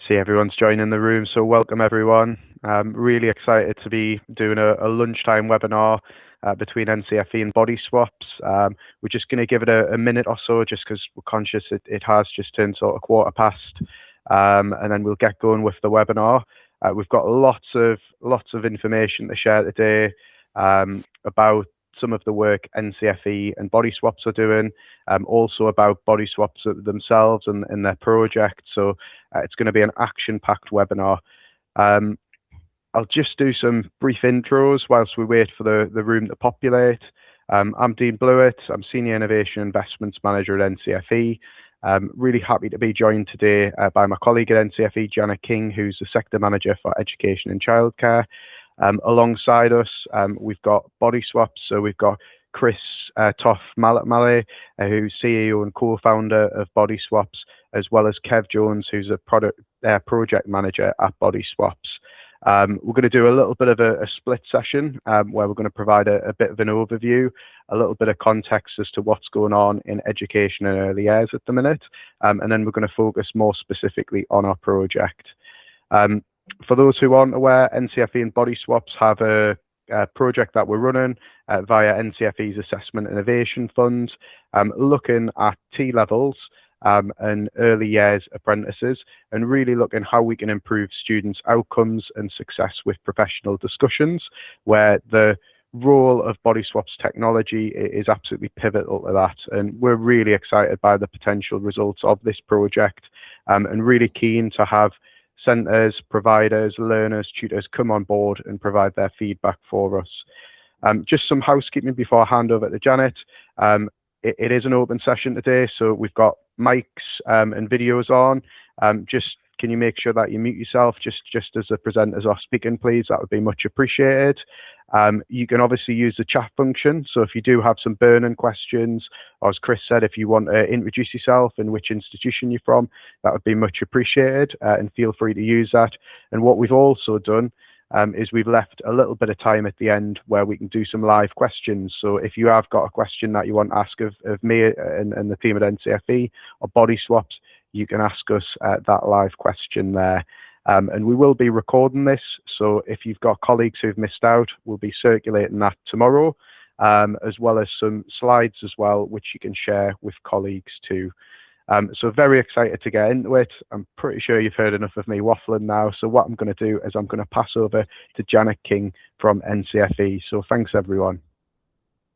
See everyone's joining the room, so welcome everyone. Really excited to be doing a lunchtime webinar between NCFE and Bodyswaps. We're just going to give it a minute or so, just because we're conscious it has just turned sort of 1/4 past, and then we'll get going with the webinar. We've got lots of information to share today about some of the work NCFE and Bodyswaps are doing, also about Bodyswaps themselves and their project. So it's going to be an action-packed webinar. I'll just do some brief intros whilst we wait for the room to populate. I'm Dean Blewett. I'm Senior Innovation Investments Manager at NCFE. Really happy to be joined today by my colleague at NCFE, Janet King, who's the Sector Manager for Education and Childcare. Alongside us, we've got Bodyswaps, so we've got Chris Toff Mallet, who's CEO and co-founder of Bodyswaps, as well as Kev Jones, who's a project manager at Bodyswaps. We're going to do a little bit of a split session where we're going to provide a bit of an overview, a little bit of context as to what's going on in education and early years at the minute, and then we're going to focus more specifically on our project. For those who aren't aware, NCFE and Bodyswaps have a project that we're running via NCFE's Assessment Innovation Fund, looking at T-levels and early years apprentices, and really looking how we can improve students' outcomes and success with professional discussions, where the role of Bodyswaps technology is absolutely pivotal to that. And we're really excited by the potential results of this project, and really keen to have centres, providers, learners, tutors come on board and provide their feedback for us. Just some housekeeping before I hand over to Janet. It is an open session today, so we've got mics and videos on. Just can you make sure that you mute yourself just as the presenters are speaking, please? That would be much appreciated. You can obviously use the chat function, so if you do have some burning questions, or as Chris said, if you want to introduce yourself and which institution you're from, that would be much appreciated, and feel free to use that. And what we've also done is we've left a little bit of time at the end where we can do some live questions. So if you have got a question that you want to ask of me and the team at NCFE or Bodyswaps, you can ask us that live question there. And we will be recording this, so if you've got colleagues who've missed out, we'll be circulating that tomorrow, as well as some slides as well, which you can share with colleagues too. So very excited to get into it. I'm pretty sure you've heard enough of me waffling now, so what I'm going to do is I'm going to pass over to Janet King from NCFE. So thanks everyone.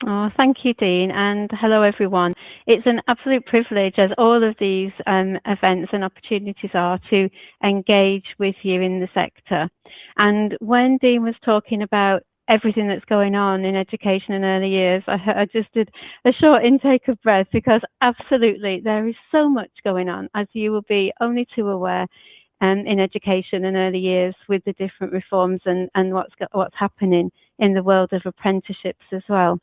Oh, thank you, Dean, and hello everyone. It's an absolute privilege, as all of these events and opportunities are, to engage with you in the sector. And when Dean was talking about everything that's going on in education and early years, I just did a short intake of breath, because absolutely there is so much going on, as you will be only too aware, in education and early years, with the different reforms and what's happening in the world of apprenticeships as well.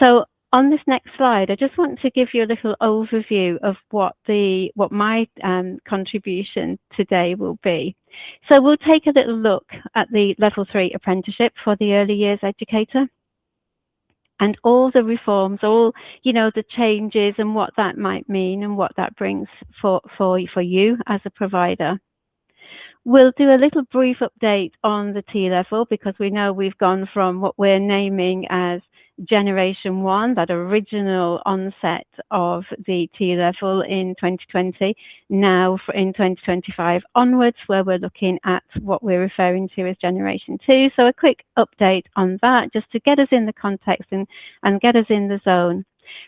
So on this next slide, I just want to give you a little overview of what my contribution today will be. So we'll take a little look at the Level 3 apprenticeship for the early years educator, and all the reforms, all the changes and what that might mean and what that brings for you as a provider. We'll do a little brief update on the T-level, because we know we've gone from what we're naming as Generation 1, that original onset of the T-level in 2020, now in 2025 onwards, where we're looking at what we're referring to as Generation 2. So a quick update on that, just to get us in the context and get us in the zone,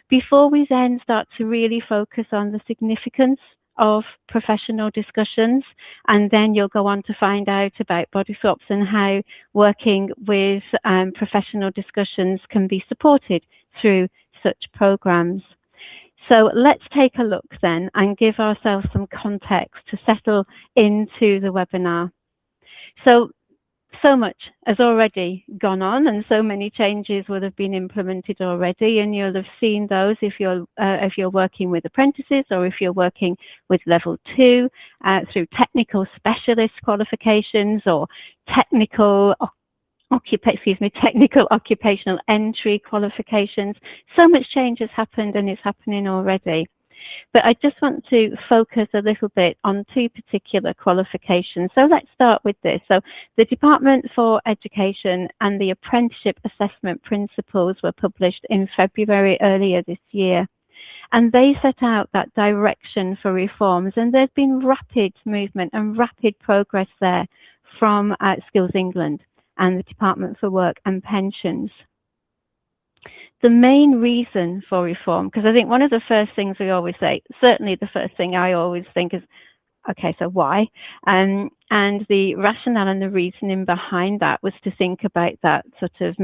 before we then start to really focus on the significance of professional discussions. And then you'll go on to find out about Bodyswaps and how working with professional discussions can be supported through such programs. So let's take a look then and give ourselves some context to settle into the webinar. So much has already gone on, and so many changes will have been implemented already, and you'll have seen those if you're working with apprentices, or if you're working with Level 2 through technical specialist qualifications or technical occupational entry qualifications. So much change has happened and is happening already. But I just want to focus a little bit on two particular qualifications. So let's start with this. So the Department for Education and the Apprenticeship Assessment Principles were published in February earlier this year. And they set out that direction for reforms, and there's been rapid movement and rapid progress there from Skills England and the Department for Work and Pensions. The main reason for reform, because I think one of the first things we always say, certainly the first thing I always think is, okay, so why? And the rationale and the reasoning behind that was to think about that sort of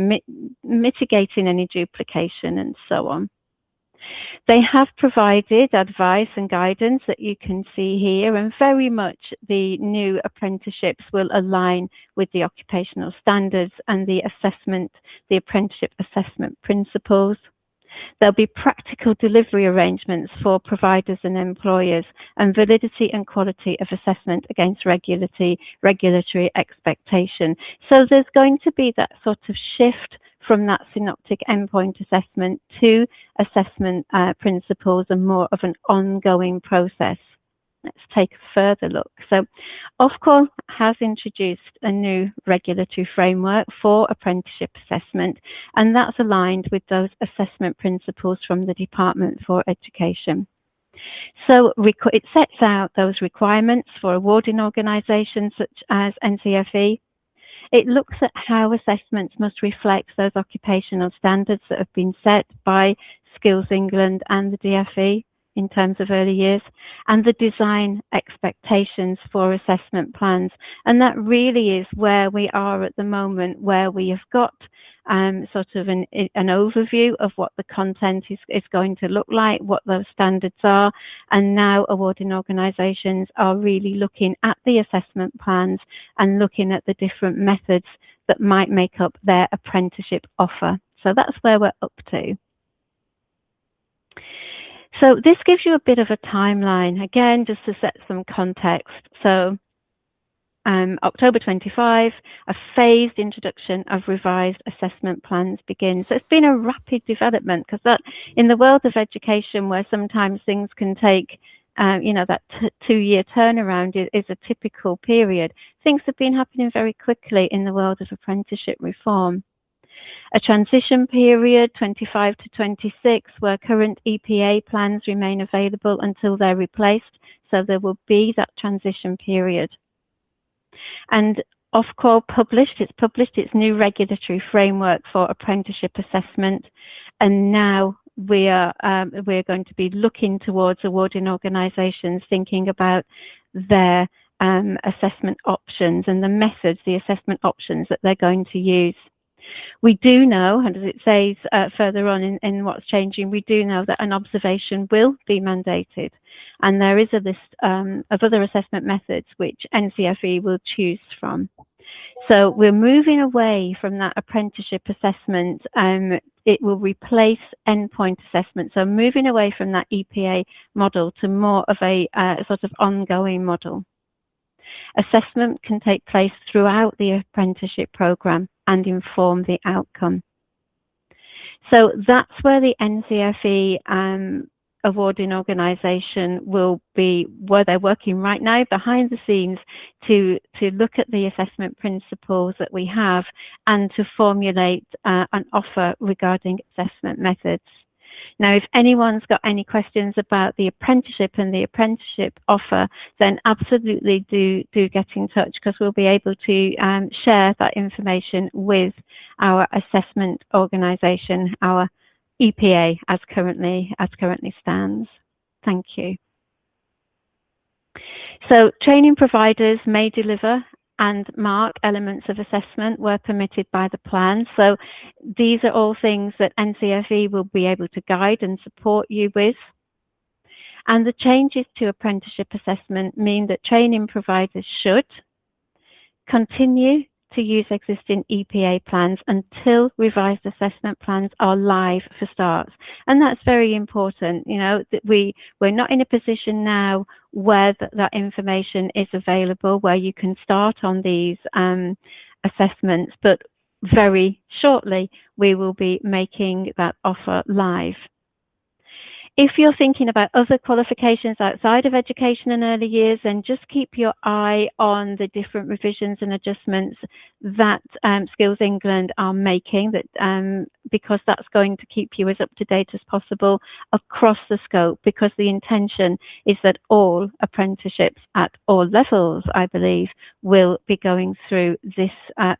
mitigating any duplication and so on. They have provided advice and guidance that you can see here, and very much the new apprenticeships will align with the occupational standards and the apprenticeship assessment principles. There'll be practical delivery arrangements for providers and employers, and validity and quality of assessment against regulatory expectation. So there's going to be that sort of shift from that synoptic endpoint assessment to assessment principles and more of an ongoing process. Let's take a further look. So Ofqual has introduced a new regulatory framework for apprenticeship assessment, and that's aligned with those assessment principles from the Department for Education. So it sets out those requirements for awarding organisations such as NCFE. It looks at how assessments must reflect those occupational standards that have been set by Skills England and the DFE in terms of early years, and the design expectations for assessment plans. And that really is where we are at the moment, where we have got sort of an overview of what the content is going to look like, what those standards are, and now awarding organisations are really looking at the assessment plans and looking at the different methods that might make up their apprenticeship offer. So that's where we're up to. So this gives you a bit of a timeline, again, just to set some context. So October 25, a phased introduction of revised assessment plans begins. So it's been a rapid development, because that in the world of education, where sometimes things can take, that 2-year turnaround is a typical period. Things have been happening very quickly in the world of apprenticeship reform. A transition period, 25 to 26, where current EPA plans remain available until they're replaced. So there will be that transition period. And Ofqual published its new regulatory framework for apprenticeship assessment, and now we're going to be looking towards awarding organisations thinking about their assessment options and the methods, the assessment options that they're going to use. We do know, and as it says further on in what's changing, we do know that an observation will be mandated, and there is a list of other assessment methods which NCFE will choose from. So we're moving away from that apprenticeship assessment. It will replace endpoint assessment, so moving away from that EPA model to more of a sort of ongoing model. Assessment can take place throughout the apprenticeship programme and inform the outcome. So that's where the NCFE awarding organisation will be, where they're working right now behind the scenes to look at the assessment principles that we have and to formulate an offer regarding assessment methods. Now, if anyone's got any questions about the apprenticeship and the apprenticeship offer, then absolutely do get in touch, because we'll be able to share that information with our assessment organisation, our EPA, as currently stands. Thank you. So training providers may deliver and mark elements of assessment where permitted by the plan. So these are all things that NCFE will be able to guide and support you with. And the changes to apprenticeship assessment mean that training providers should continue to use existing EPA plans until revised assessment plans are live for starts. And that's very important, that we're not in a position now where that information is available, where you can start on these assessments, but very shortly we will be making that offer live. If you're thinking about other qualifications outside of education and early years, then just keep your eye on the different revisions and adjustments that Skills England are making, because that's going to keep you as up to date as possible across the scope, because the intention is that all apprenticeships at all levels, I believe, will be going through this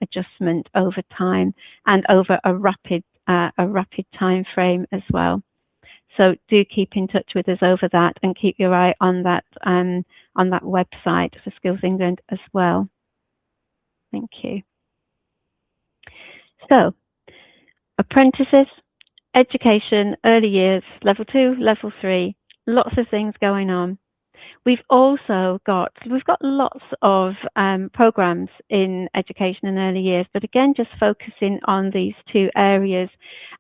adjustment over time and over a rapid time frame as well. So do keep in touch with us over that, and keep your eye on that website for Skills England as well. Thank you. So, apprentices, education, early years, level 2, level 3, lots of things going on. We've got lots of programs in education and early years, but again, just focusing on these two areas.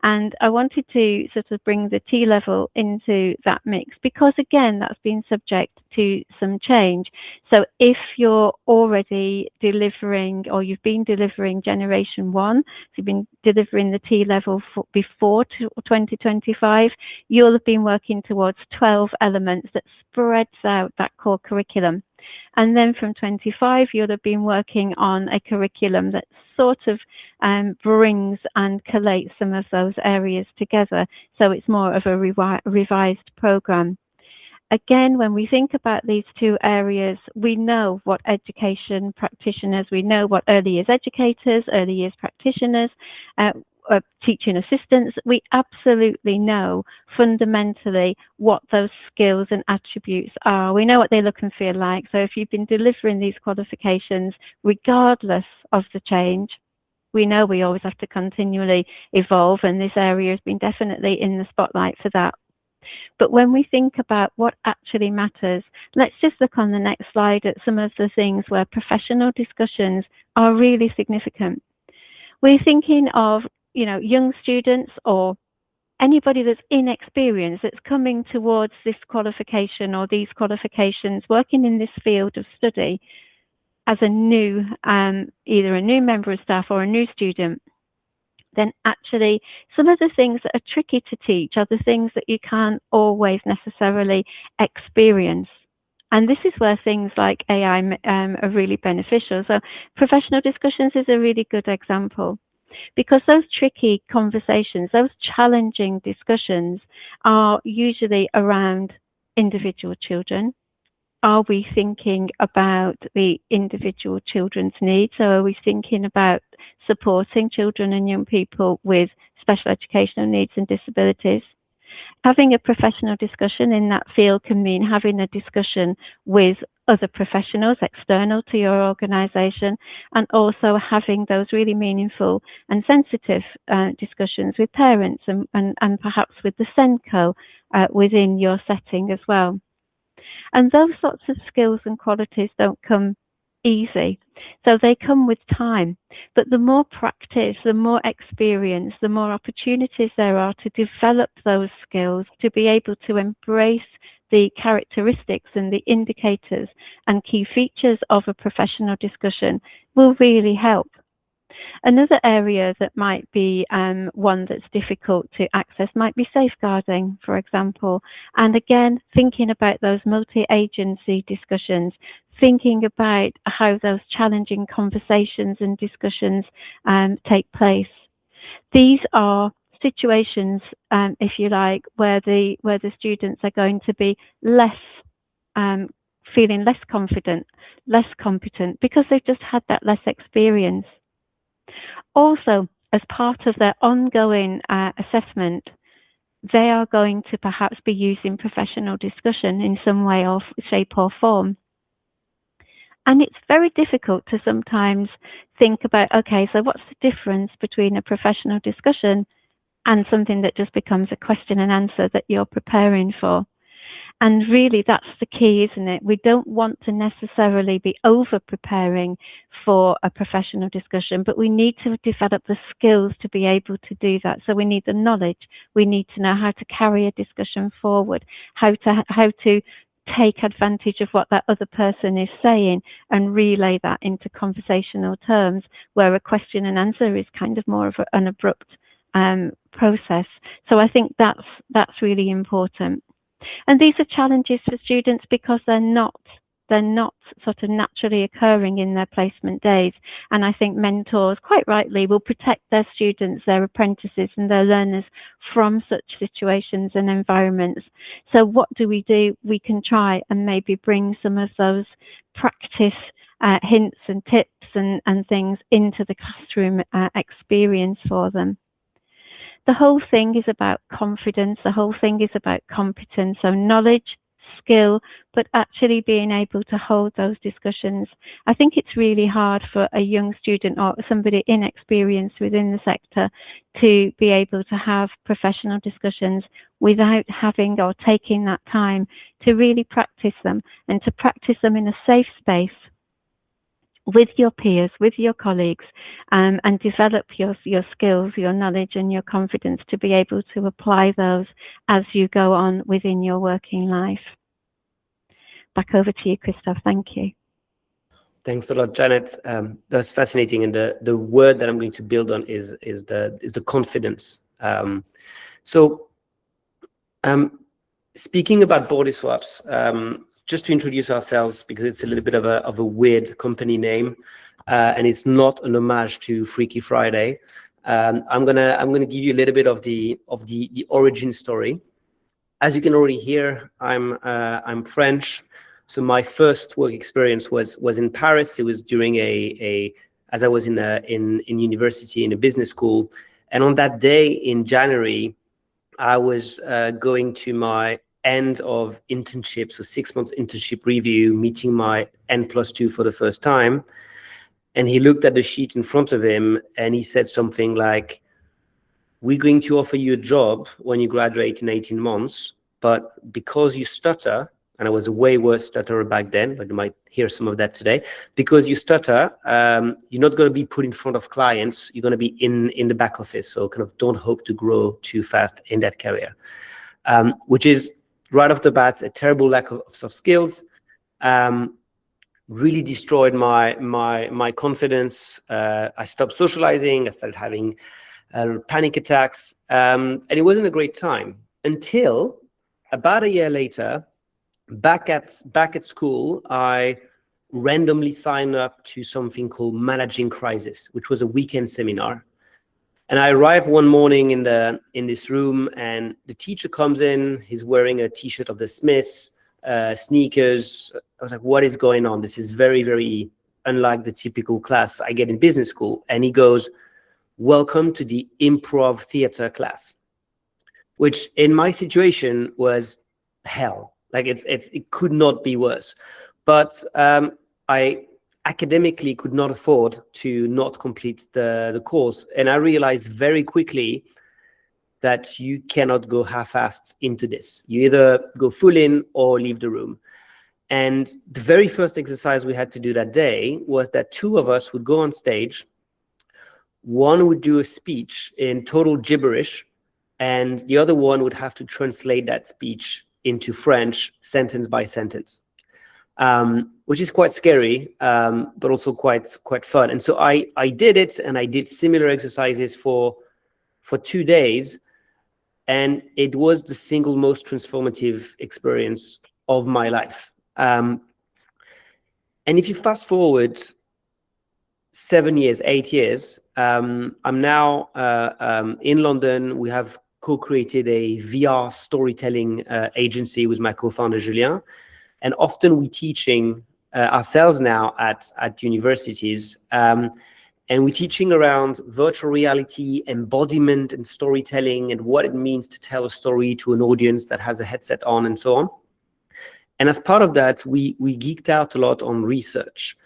And I wanted to sort of bring the T level into that mix, because again, that's been subject to some change. So if you're already delivering, or you've been delivering generation 1, so you've been delivering the T level before 2025, you'll have been working towards 12 elements that spreads out that core curriculum. And then from 25, you'll have been working on a curriculum that sort of brings and collates some of those areas together. So it's more of a revised program. Again, when we think about these two areas, we know what education practitioners, we know what early years educators, early years practitioners, teaching assistants, we absolutely know fundamentally what those skills and attributes are. We know what they look and feel like. So if you've been delivering these qualifications, regardless of the change, we know we always have to continually evolve, and this area has been definitely in the spotlight for that. But when we think about what actually matters, let's just look on the next slide at some of the things where professional discussions are really significant. We're thinking of, you know, young students or anybody that's inexperienced, that's coming towards this qualification or these qualifications, working in this field of study as a new, either a new member of staff or a new student. Then actually some of the things that are tricky to teach are the things that you can't always necessarily experience. And this is where things like AI are really beneficial. So professional discussions is a really good example, because those tricky conversations, those challenging discussions are usually around individual children. Are we thinking about the individual children's needs? So are we thinking about supporting children and young people with special educational needs and disabilities? Having a professional discussion in that field can mean having a discussion with other professionals external to your organisation, and also having those really meaningful and sensitive discussions with parents and perhaps with the SENCO within your setting as well. And those sorts of skills and qualities don't come easy. So they come with time. But the more practice, the more experience, the more opportunities there are to develop those skills, to be able to embrace the characteristics and the indicators and key features of a professional discussion will really help. Another area that might be one that's difficult to access might be safeguarding, for example. And again, thinking about those multi-agency discussions, thinking about how those challenging conversations and discussions take place. These are situations, if you like, where the students are going to be less feeling less confident, less competent, because they've just had that less experience. Also, as part of their ongoing assessment, they are going to perhaps be using professional discussion in some way or shape or form. And it's very difficult to sometimes think about, okay, so what's the difference between a professional discussion and something that just becomes a question and answer that you're preparing for? And really, that's the key, isn't it? We don't want to necessarily be over-preparing for a professional discussion, but we need to develop the skills to be able to do that. So we need the knowledge. We need to know how to carry a discussion forward, how to take advantage of what that other person is saying and relay that into conversational terms, where a question and answer is kind of more of an abrupt process. So I think that's really important. And these are challenges for students because they're not sort of naturally occurring in their placement days. And I think mentors, quite rightly, will protect their students, their apprentices and their learners from such situations and environments. So what do? We can try and maybe bring some of those practice hints and tips and things into the classroom experience for them. The whole thing is about confidence. The whole thing is about competence. So knowledge, skill, but actually being able to hold those discussions. I think it's really hard for a young student or somebody inexperienced within the sector to be able to have professional discussions without having or taking that time to really practice them, and to practice them in a safe space with your peers, with your colleagues, and develop your skills, your knowledge and your confidence to be able to apply those as you go on within your working life. Back over to you, Christoph. Thank you. Thanks a lot, Janet. That's fascinating, and the word that I'm going to build on is the confidence. Speaking about Bodyswaps, just to introduce ourselves, because it's a little bit of a weird company name, and it's not an homage to Freaky Friday. I'm gonna give you a little bit of the origin story. As you can already hear, I'm French, so my first work experience was in Paris. It was during as I was in university in a business school, and on that day in January, I was going to my end of internship, so 6 months internship review, meeting my N+2 for the first time. And he looked at the sheet in front of him and he said something like, "We're going to offer you a job when you graduate in 18 months, but because you stutter," and I was a way worse stutterer back then, but you might hear some of that today, "because you stutter, you're not going to be put in front of clients, you're going to be in the back office, so kind of don't hope to grow too fast in that career." Which is, right off the bat, a terrible lack of soft skills. Really destroyed my confidence. I stopped socializing. I started having panic attacks, and it wasn't a great time until about a year later. Back at school, I randomly signed up to something called Managing Crisis, which was a weekend seminar. And I arrived one morning in this room, and the teacher comes in. He's wearing a T-shirt of the Smiths, sneakers. I was like, "What is going on? This is very, very unlike the typical class I get in business school." And he goes, "Welcome to the improv theater class," which in my situation was hell. Like it could not be worse. But I academically could not afford to not complete the course. And I realized very quickly that you cannot go half-assed into this. You either go full in or leave the room. And the very first exercise we had to do that day was that two of us would go on stage. One would do a speech in total gibberish, and the other one would have to translate that speech into French sentence by sentence. Which is quite scary, but also quite fun. And so I did it, and I did similar exercises for 2 days, and it was the single most transformative experience of my life. And if you fast forward 7 years, 8 years, I'm now in London. We have co-created a VR storytelling agency with my co-founder Julien. And often we're teaching ourselves now at universities, and we're teaching around virtual reality, embodiment, and storytelling, and what it means to tell a story to an audience that has a headset on, and so on. And as part of that, we geeked out a lot on research.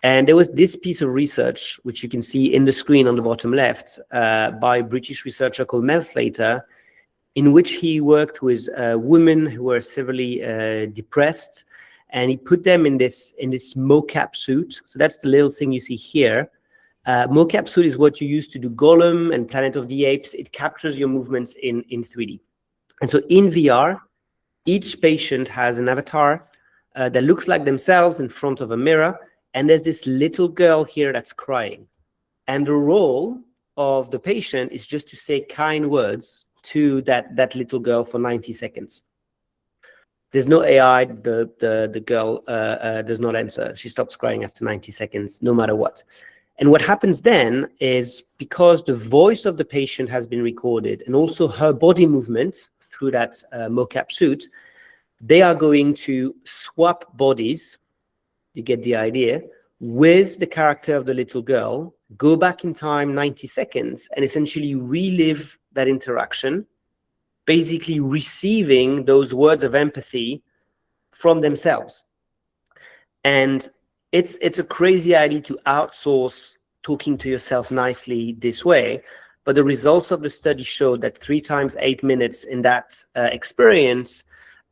And there was this piece of research, which you can see in the screen on the bottom left, by a British researcher called Mel Slater, in which he worked with women who were severely depressed, and he put them in this mocap suit. So that's the little thing you see here. Mocap suit is what you use to do Gollum and Planet of the Apes. It captures your movements in 3D. And so in VR, each patient has an avatar that looks like themselves in front of a mirror, and there's this little girl here that's crying. And the role of the patient is just to say kind words to that little girl for 90 seconds. There's no AI. The girl does not answer. She stops crying after 90 seconds, no matter what. And what happens then is, because the voice of the patient has been recorded and also her body movement through that mocap suit, they are going to swap bodies, you get the idea, with the character of the little girl, go back in time 90 seconds and essentially relive that interaction, basically receiving those words of empathy from themselves. And it's a crazy idea to outsource talking to yourself nicely this way, but the results of the study showed that 3 times 8 minutes in that experience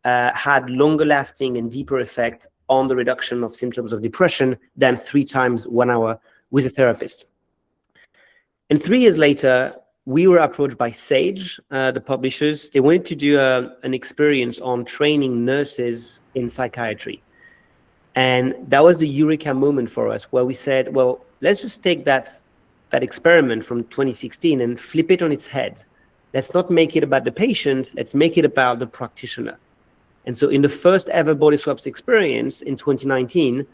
had longer lasting and deeper effect on the reduction of symptoms of depression than 3 times 1 hour with a therapist. And 3 years later, we were approached by Sage, the publishers. They wanted to do an experience on training nurses in psychiatry. And that was the eureka moment for us, where we said, well, let's just take that experiment from 2016 and flip it on its head. Let's not make it about the patient, let's make it about the practitioner. And so in the first ever Bodyswaps experience in 2019,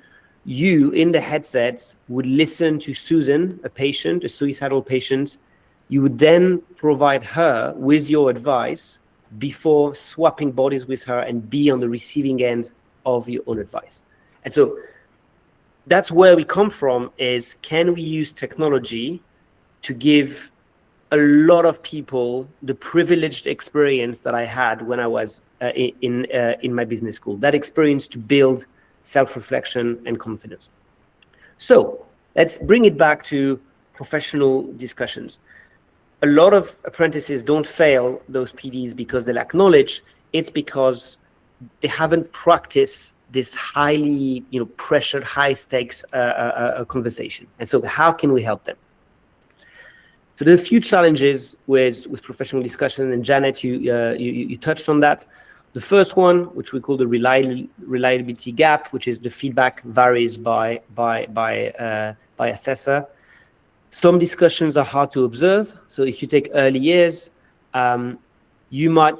you in the headset would listen to Susan, a patient, a suicidal patient. You would then provide her with your advice before swapping bodies with her and be on the receiving end of your own advice. And so that's where we come from, is can we use technology to give a lot of people the privileged experience that I had when I was in my business school, that experience to build self-reflection and confidence. So let's bring it back to professional discussions. A lot of apprentices don't fail those PDs because they lack knowledge. It's because they haven't practiced this highly, pressured, high stakes conversation. And so how can we help them? So there are a few challenges with professional discussion, and Janet, you touched on that. The first one, which we call the reliability gap, which is the feedback varies by assessor. Some discussions are hard to observe. So if you take early years, you might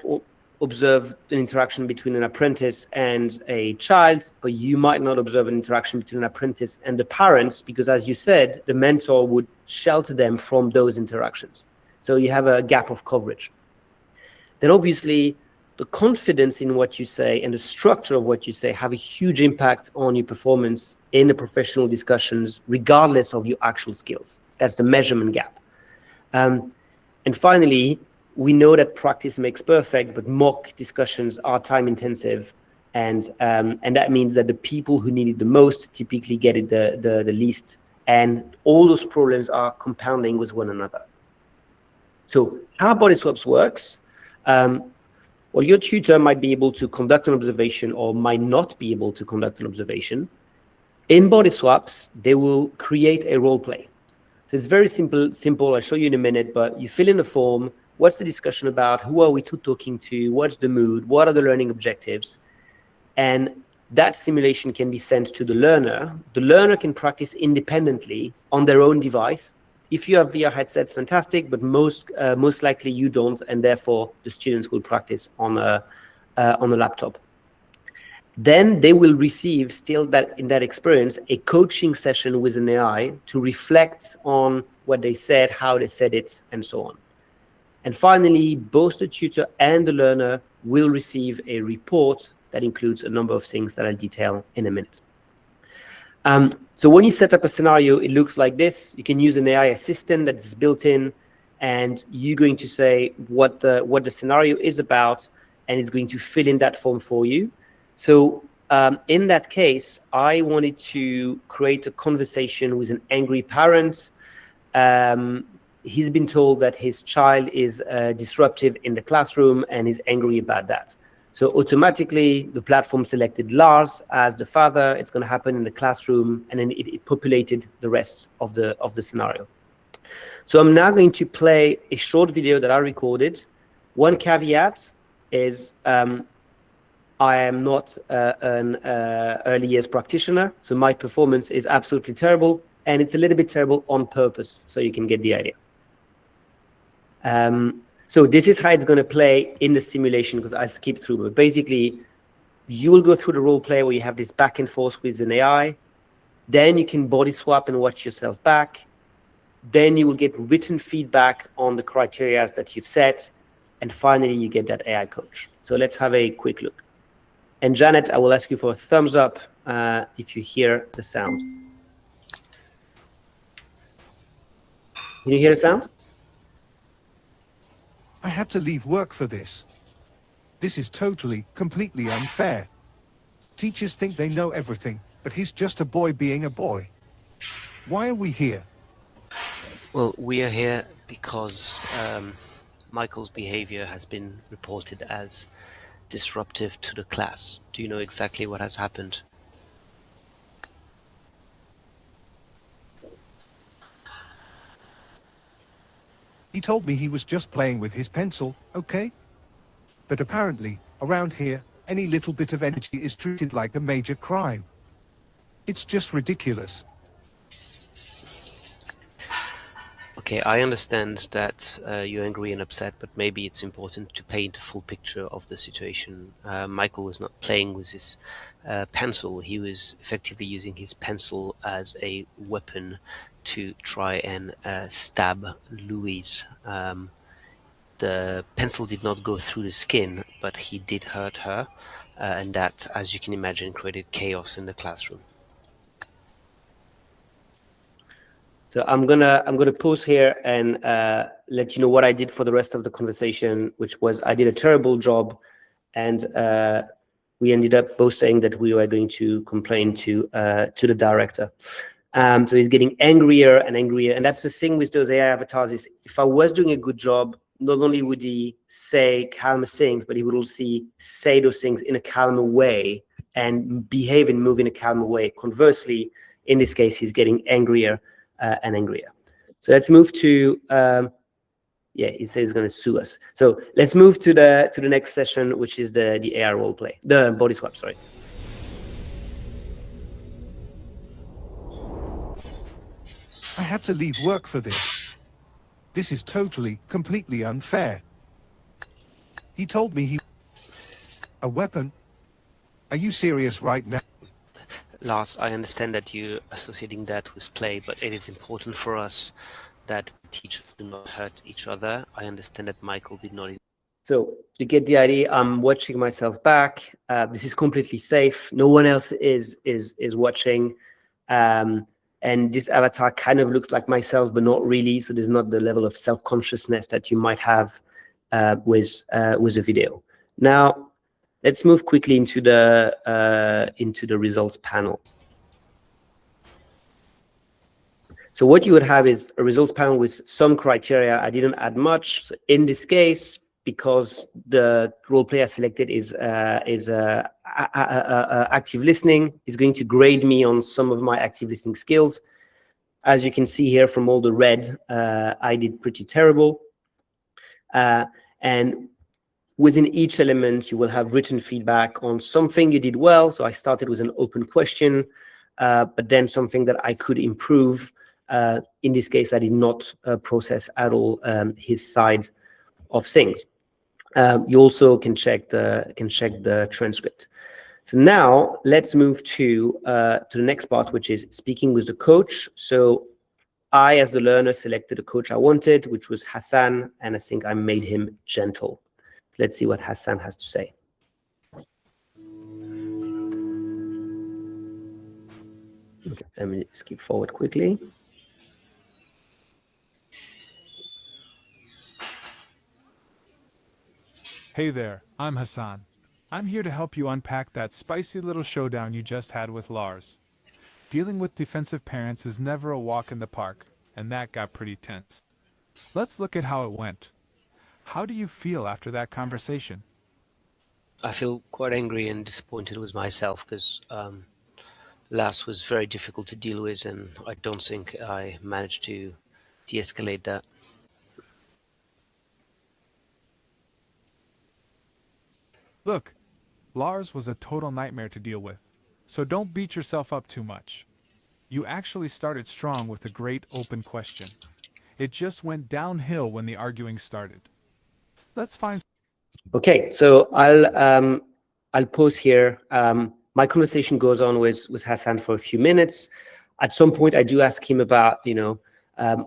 observe an interaction between an apprentice and a child, but you might not observe an interaction between an apprentice and the parents, because as you said, the mentor would shelter them from those interactions. So you have a gap of coverage. Then obviously, the confidence in what you say and the structure of what you say have a huge impact on your performance in the professional discussions, regardless of your actual skills. That's the measurement gap. And finally, we know that practice makes perfect, but mock discussions are time intensive. And that means that the people who need it the most typically get it the least. And all those problems are compounding with one another. So how Bodyswaps works, well, your tutor might be able to conduct an observation or might not be able to conduct an observation. In Bodyswaps, they will create a role play. So it's very simple. I'll show you in a minute, but you fill in a form. What's the discussion about? Who are we talking to? What's the mood? What are the learning objectives? And that simulation can be sent to the learner. The learner can practice independently on their own device. If you have VR headsets, fantastic, but most likely you don't, and therefore the students will practice on a laptop. Then they will receive, still in that experience, a coaching session with an AI to reflect on what they said, how they said it, and so on. And finally, both the tutor and the learner will receive a report that includes a number of things that I'll detail in a minute. So when you set up a scenario, it looks like this. You can use an AI assistant that is built in, and you're going to say what the scenario is about, and it's going to fill in that form for you. So in that case, I wanted to create a conversation with an angry parent. He's been told that his child is disruptive in the classroom and is angry about that. So automatically, the platform selected Lars as the father. It's going to happen in the classroom, and then it populated the rest of the scenario. So I'm now going to play a short video that I recorded. One caveat is I am not an early years practitioner, so my performance is absolutely terrible, and it's a little bit terrible on purpose, so you can get the idea. So this is how it's going to play in the simulation, because I'll skip through. But basically, You will go through the role play where you have this back and forth with an AI. Then you can body swap and watch yourself back. Then you will get written feedback on the criteria that you've set. And finally, you get that AI coach. So let's have a quick look. And Janet, I will ask you for a thumbs up if you hear the sound. Can you hear the sound? I had to leave work for this. This is totally, completely unfair. Teachers think they know everything, but he's just a boy being a boy. Why are we here? Well, we are here because Michael's behavior has been reported as disruptive to the class. Do you know exactly what has happened? He told me he was just playing with his pencil, okay? But apparently, around here, any little bit of energy is treated like a major crime. It's just ridiculous. Okay, I understand that you're angry and upset, but maybe it's important to paint a full picture of the situation. Michael was not playing with his pencil. He was effectively using his pencil as a weapon to try and stab Louise. The pencil did not go through the skin, but he did hurt her, and that, as you can imagine, created chaos in the classroom. So I'm gonna pause here and let you know what I did for the rest of the conversation, which was I did a terrible job, and we ended up both saying that we were going to complain to the director. So he's getting angrier and angrier, and that's the thing with those AI avatars is if I was doing a good job, not only would he say calmer things, but he would also say those things in a calmer way and behave and move in a calmer way. Conversely, in this case, he's getting angrier and angrier. So let's move to, yeah, he says he's going to sue us. So let's move to the next session, which is the AI role play, the body swap, sorry. I had to leave work for this. This is totally, completely unfair. He told me he... A weapon? Are you serious right now? Lars, I understand that you're associating that with play, but it is important for us that teachers do not hurt each other. I understand that Michael did not. So you get the idea. I'm watching myself back. This is completely safe. No one else is watching. And this avatar kind of looks like myself, but not really. So there's not the level of self-consciousness that you might have with a video. Now, let's move quickly into the results panel. So what you would have is a results panel with some criteria. I didn't add much. So in this case, because the role play I selected is active listening, it's going to grade me on some of my active listening skills. As you can see here from all the red, I did pretty terrible. And within each element, you will have written feedback on something you did well. So I started with an open question, but then something that I could improve. In this case, I did not process at all his side of things. You also can check the transcript. So now let's move to the next part, which is speaking with the coach. So I, as the learner, selected a coach I wanted, which was Hassan, and I think I made him gentle. Let's see what Hassan has to say. Okay, let me skip forward quickly. Hey there, I'm Hassan. I'm here to help you unpack that spicy little showdown you just had with Lars. Dealing with defensive parents is never a walk in the park, and that got pretty tense. Let's look at how it went. How do you feel after that conversation? I feel quite angry and disappointed with myself because Lars was very difficult to deal with, and I don't think I managed to de-escalate that. Look, Lars was a total nightmare to deal with, so don't beat yourself up too much. You actually started strong with a great open question. It just went downhill when the arguing started. Let's find... Okay, so I'll I'll pause here. My conversation goes on with Hassan for a few minutes. At some point, I do ask him about,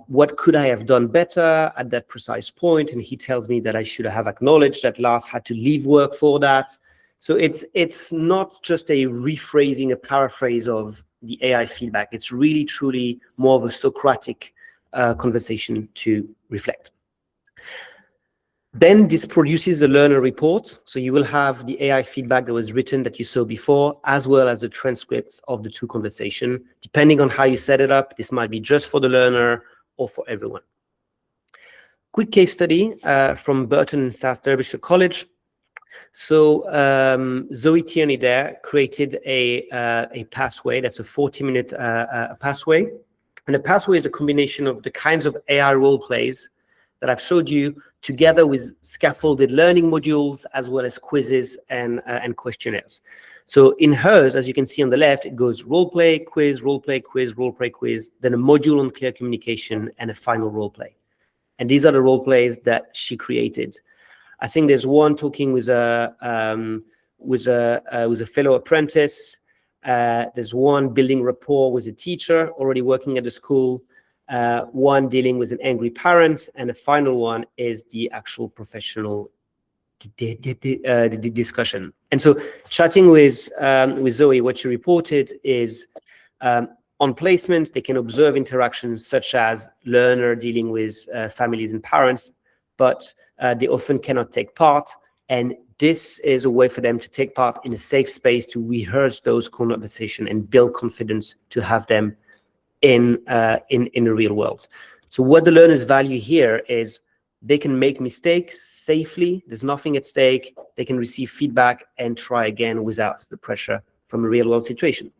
what could I have done better at that precise point? And he tells me that I should have acknowledged that Lars had to leave work for that. So it's not just a rephrasing, a paraphrase of the AI feedback. It's really, truly more of a Socratic conversation to reflect. Then this produces a learner report. So you will have the AI feedback that was written that you saw before, as well as the transcripts of the two conversations. Depending on how you set it up, this might be just for the learner or for everyone. Quick case study from Burton and South Derbyshire College. So Zoe Tierney there created a pathway. That's a 40-minute pathway. And the pathway is a combination of the kinds of AI role plays that I've showed you, together with scaffolded learning modules, as well as quizzes and questionnaires. So in hers, as you can see on the left, it goes role play, quiz, role play, quiz, role play, quiz, then a module on clear communication, and a final role play. And these are the role plays that she created. I think there's one talking with a fellow apprentice. There's one building rapport with a teacher already working at the school. One dealing with an angry parent, and the final one is the actual professional discussion. And so, chatting with Zoe, what she reported is on placement, they can observe interactions such as learner dealing with families and parents, but they often cannot take part. And this is a way for them to take part in a safe space to rehearse those conversations and build confidence to have them in the real world. So what the learners value here is they can make mistakes safely. There's nothing at stake. They can receive feedback and try again without the pressure from a real world situation.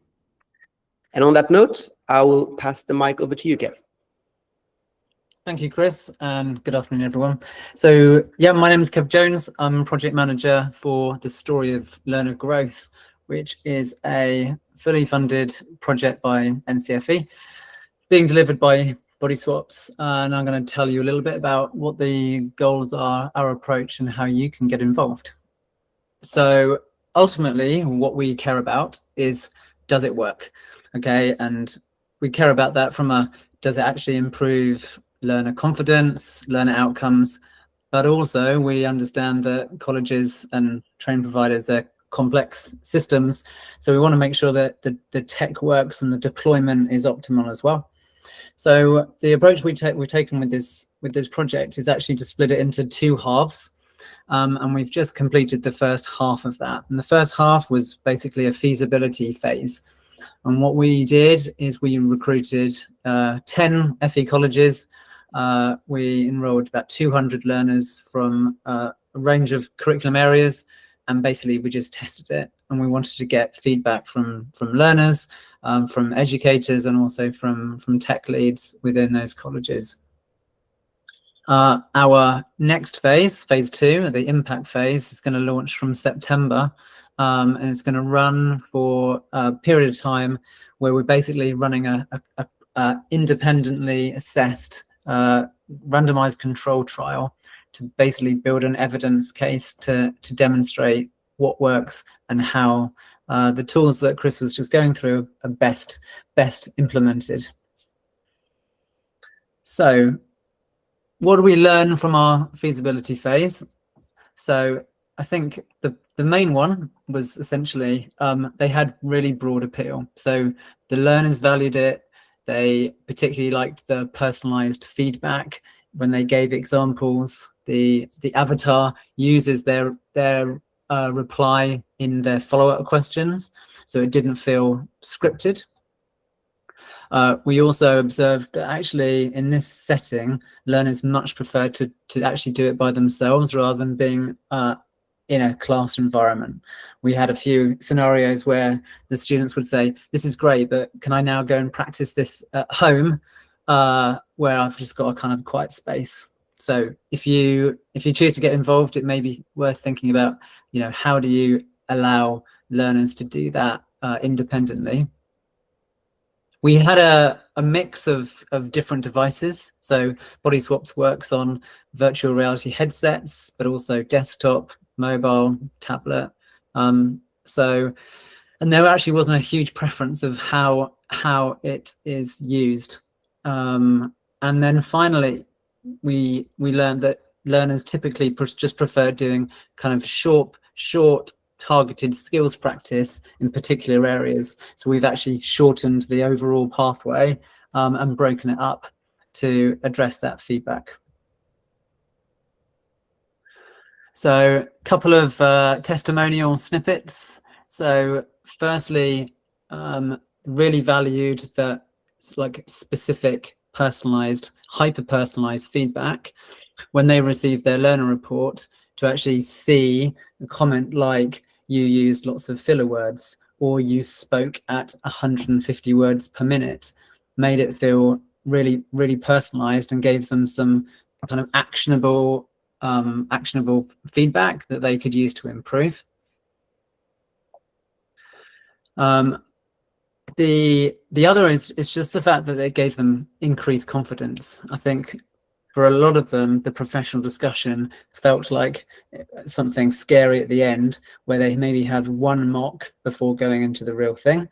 And on that note, I will pass the mic over to you, Kev. Thank you, Chris, and good afternoon, everyone. So yeah, my name is Kev Jones. I'm project manager for the Story of Learner Growth, which is a fully funded project by NCFE, being delivered by Bodyswaps. And I'm going to tell you a little bit about what the goals are, our approach, and how you can get involved. So ultimately, what we care about is, does it work? Okay, and we care about that from a, does it actually improve learner confidence, learner outcomes? But also we understand that colleges and training providers, they're complex systems. So we want to make sure that the tech works and the deployment is optimal as well. So the approach we've taken with this project is actually to split it into two halves. And we've just completed the first half of that. And the first half was basically a feasibility phase. And what we did is we recruited 10 FE colleges. We enrolled about 200 learners from a range of curriculum areas. And basically, we just tested it. And we wanted to get feedback from learners, from educators, and also from tech leads within those colleges. Our next phase, phase 2, the impact phase, is going to launch from September. And it's going to run for a period of time where we're basically running a independently assessed randomized control trial to basically build an evidence case to demonstrate what works and how the tools that Chris was just going through are best implemented. So what do we learn from our feasibility phase? So I think the main one was essentially they had really broad appeal. So the learners valued it. They particularly liked the personalized feedback when they gave examples. The avatar uses their reply in their follow-up questions, so it didn't feel scripted. We also observed that actually in this setting, learners much prefer to actually do it by themselves rather than being in a class environment. We had a few scenarios where the students would say, this is great, but can I now go and practice this at home where I've just got a kind of quiet space? So if you choose to get involved, it may be worth thinking about, how do you allow learners to do that independently? We had a mix of different devices. So Bodyswaps works on virtual reality headsets, but also desktop, mobile, tablet, And there actually wasn't a huge preference of how it is used. And then finally, we learned that learners typically just prefer doing kind of short targeted skills practice in particular areas. So we've actually shortened the overall pathway and broken it up to address that feedback. So a couple of testimonial snippets. So firstly, really valued that like specific, personalized, hyper-personalized feedback when they received their learner report, to actually see a comment like, you used lots of filler words, or you spoke at 150 words per minute, made it feel really, really personalized and gave them some kind of actionable feedback that they could use to improve. The other is just the fact that it gave them increased confidence. I think for a lot of them, the professional discussion felt like something scary at the end, where they maybe had one mock before going into the real thing.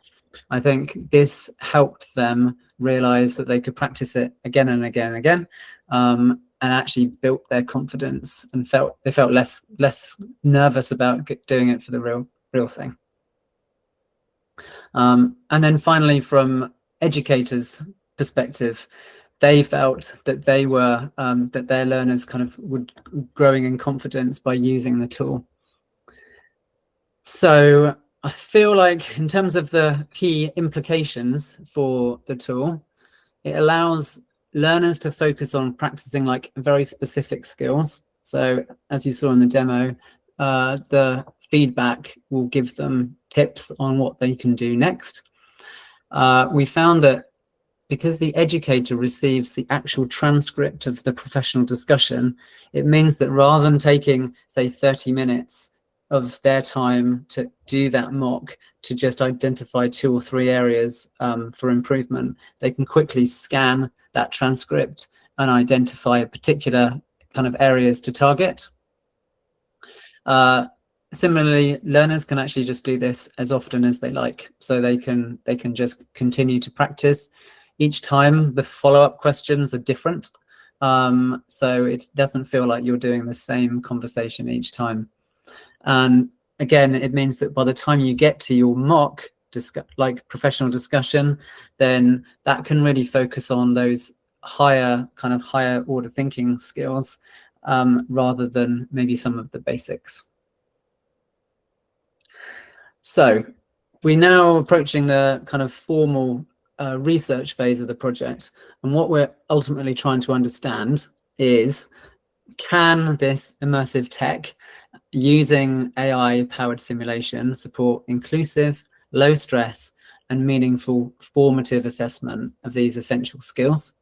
I think this helped them realize that they could practice it again and again and again, and actually built their confidence and they felt less nervous about doing it for the real thing. And then finally, from educators' perspective, they felt that they were that their learners kind of were growing in confidence by using the tool. So I feel like in terms of the key implications for the tool, it allows learners to focus on practicing like very specific skills. So as you saw in the demo, the feedback will give them tips on what they can do next. We found that because the educator receives the actual transcript of the professional discussion, it means that rather than taking, say, 30 minutes of their time to do that mock to just identify 2 or 3 areas for improvement, they can quickly scan that transcript and identify particular kind of areas to target. Similarly, learners can actually just do this as often as they like, so they can just continue to practice. Each time the follow-up questions are different, so it doesn't feel like you're doing the same conversation each time. And again, it means that by the time you get to your mock like professional discussion, then that can really focus on those higher order thinking skills, rather than maybe some of the basics. So we're now approaching the kind of formal research phase of the project, and what we're ultimately trying to understand is, can this immersive tech using AI powered simulation support inclusive, low stress and meaningful formative assessment of these essential skills?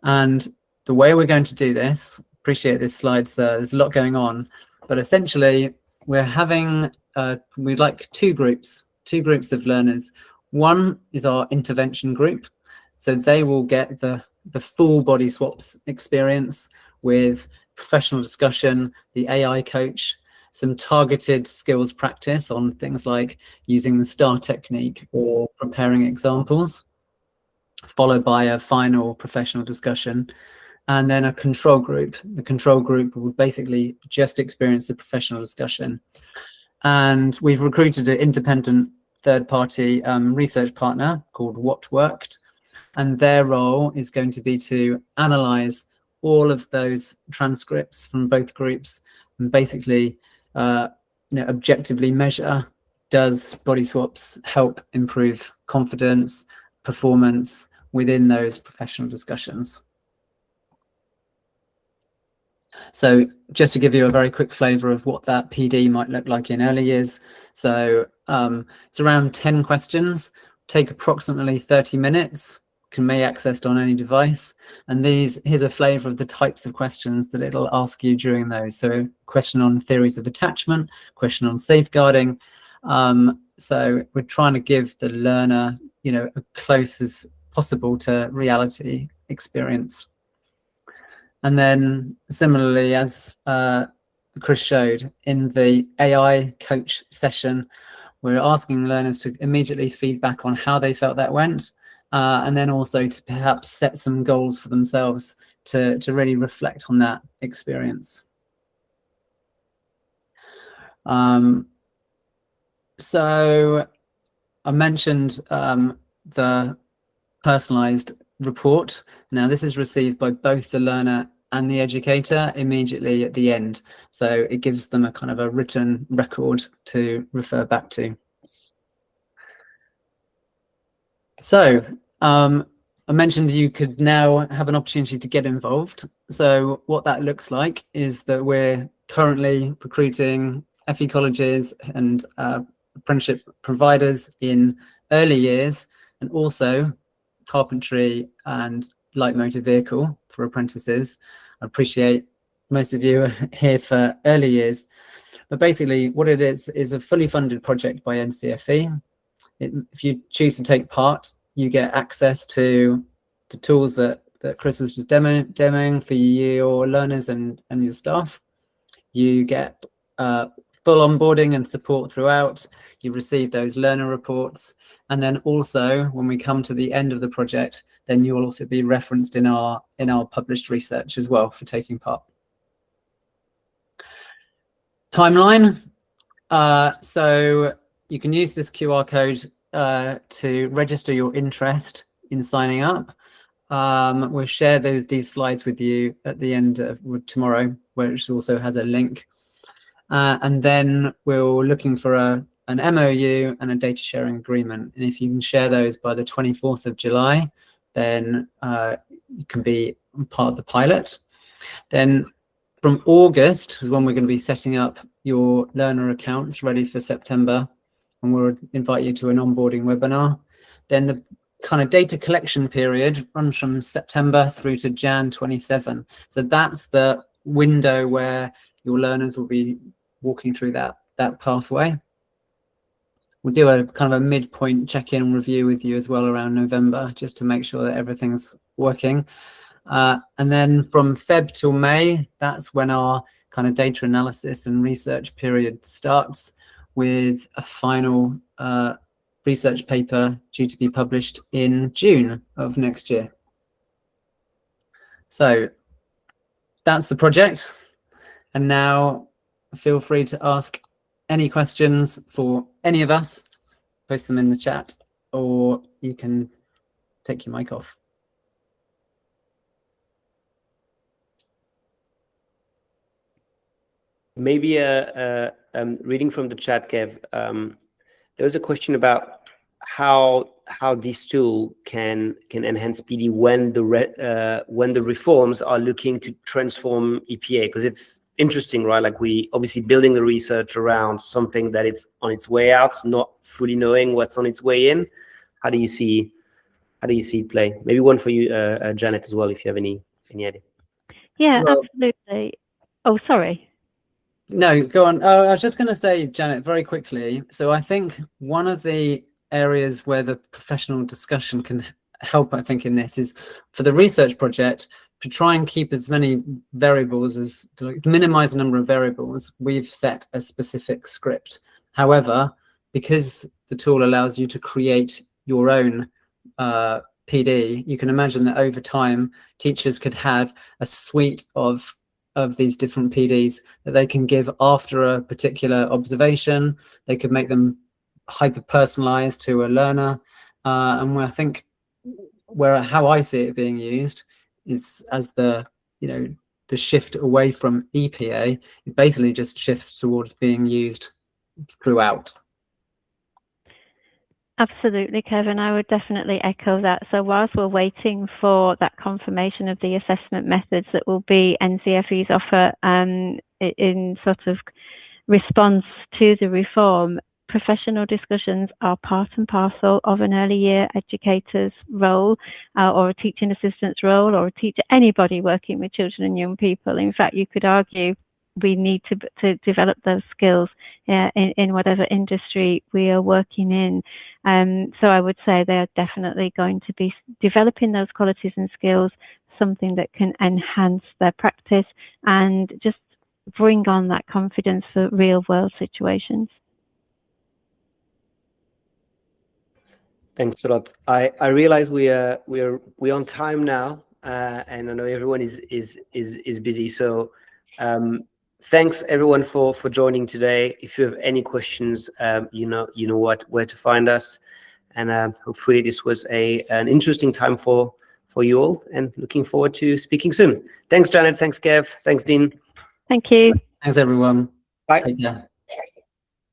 And the way we're going to do this, appreciate this slide, so there's a lot going on, but essentially we're having we'd like two groups of learners. One is our intervention group, so they will get the full Bodyswaps experience with professional discussion, the AI coach, some targeted skills practice on things like using the STAR technique or preparing examples, followed by a final professional discussion, and then a control group. The control group will basically just experience the professional discussion. And we've recruited an independent third-party research partner called What Worked, and their role is going to be to analyze all of those transcripts from both groups and basically objectively measure, does Bodyswaps help improve confidence, performance within those professional discussions. So just to give you a very quick flavour of what that PD might look like in early years. So it's around 10 questions, take approximately 30 minutes, can be accessed on any device. And here's a flavour of the types of questions that it'll ask you during those. So question on theories of attachment, question on safeguarding. So we're trying to give the learner, as close as possible to reality experience. And then similarly, as Chris showed in the AI coach session. We're asking learners to immediately feedback on how they felt that went, and then also to perhaps set some goals for themselves to really reflect on that experience. So I mentioned the personalized report. Now this is received by both the learner and the educator immediately at the end. So it gives them a kind of a written record to refer back to. So I mentioned you could now have an opportunity to get involved. So what that looks like is that we're currently recruiting FE colleges and apprenticeship providers in early years, and also carpentry and light motor vehicle for apprentices. I appreciate most of you are here for early years, but basically what it is a fully funded project by NCFE. If you choose to take part, you get access to the tools that Chris was just demoing for your learners and your staff. You get full onboarding and support throughout. You receive those learner reports. And then also when we come to the end of the project, then you'll also be referenced in our published research as well for taking part. Timeline. So you can use this QR code to register your interest in signing up. We'll share these slides with you at the end of tomorrow, which also has a link. And then we're looking for an MOU and a data sharing agreement. And if you can share those by the 24th of July, then you can be part of the pilot. Then from August is when we're going to be setting up your learner accounts ready for September. And we'll invite you to an onboarding webinar. Then the kind of data collection period runs from September through to Jan 27. So that's the window where your learners will be walking through that pathway. We'll do a kind of a midpoint check-in review with you as well around November, just to make sure that everything's working. And then from Feb till May, that's when our kind of data analysis and research period starts, with a final research paper due to be published in June of next year. So that's the project. And now feel free to ask any questions for any of us, post them in the chat, or you can take your mic off. Maybe reading from the chat, Kev, there was a question about how this tool can enhance PD when the reforms are looking to transform EPA, because it's interesting, right? Like, we obviously building the research around something that it's on its way out, not fully knowing what's on its way in. How do you see it play? Maybe one for you, Janet, as well, if you have any idea. Yeah, Well, absolutely. Oh, sorry. No, go on. I was just going to say, Janet, very quickly. So I think one of the areas where the professional discussion can help, I think, in this is for the research project to try and keep as many variables as to minimize the number of variables. We've set a specific script. However, because the tool allows you to create your own PD, you can imagine that over time, teachers could have a suite of these different PDs that they can give after a particular observation. They could make them hyper-personalized to a learner. And I think how I see it being used is as the shift away from EPA, it basically just shifts towards being used throughout. Absolutely, Kevin. I would definitely echo that. So whilst we're waiting for that confirmation of the assessment methods that will be NCFE's offer in sort of response to the reform, professional discussions are part and parcel of an early year educator's role, or a teaching assistant's role, or anybody working with children and young people. In fact, you could argue we need to develop those skills in whatever industry we are working in. So I would say they're definitely going to be developing those qualities and skills, something that can enhance their practice and just bring on that confidence for real world situations. Thanks a lot. I realize we're on time now, and I know everyone is busy. So thanks everyone for joining today. If you have any questions, you know where to find us, and hopefully this was an interesting time for you all. And looking forward to speaking soon. Thanks, Janet. Thanks, Kev. Thanks, Dean. Thank you. Thanks, everyone. Bye. Take care.